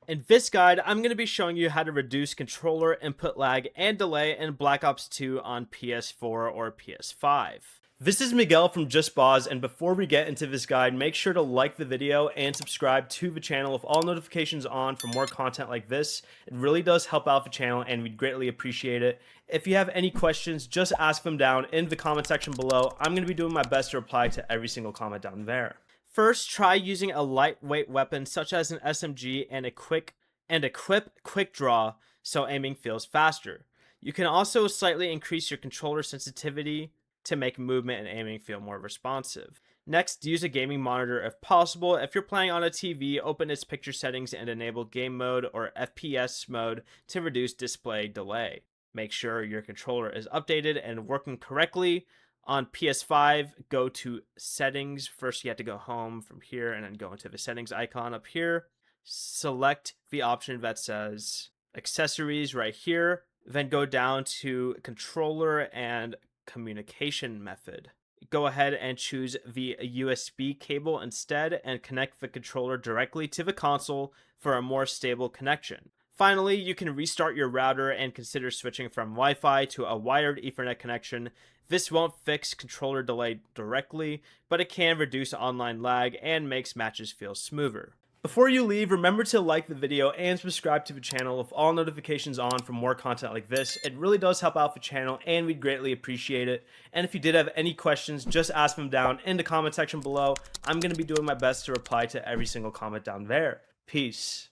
In this guide, I'm going to be showing you how to reduce controller input lag and delay in Black Ops 2 on PS4 or PS5. This is Miguel from Just Boz, and before we get into this guide, make sure to like the video and subscribe to the channel with all notifications on for more content like this. It really does help out the channel and we'd greatly appreciate it. If you have any questions, just ask them down in the comment section below. I'm going to be doing my best to reply to every single comment down there. First, try using a lightweight weapon such as an SMG and equip quick draw so aiming feels faster. You can also slightly increase your controller sensitivity to make movement and aiming feel more responsive. Next, use a gaming monitor if possible. If you're playing on a TV, open its picture settings and enable game mode or FPS mode to reduce display delay. Make sure your controller is updated and working correctly. On PS5, go to settings. First, you have to go home from here and then go into the settings icon up here. Select the option that says accessories right here. Then go down to controller and communication method. Go ahead and choose the USB cable instead and connect the controller directly to the console for a more stable connection. Finally, you can restart your router and consider switching from Wi-Fi to a wired Ethernet connection. This won't fix controller delay directly, but it can reduce online lag and makes matches feel smoother. Before you leave, remember to like the video and subscribe to the channel with all notifications on for more content like this. It really does help out the channel and we'd greatly appreciate it. And if you did have any questions, just ask them down in the comment section below. I'm going to be doing my best to reply to every single comment down there. Peace.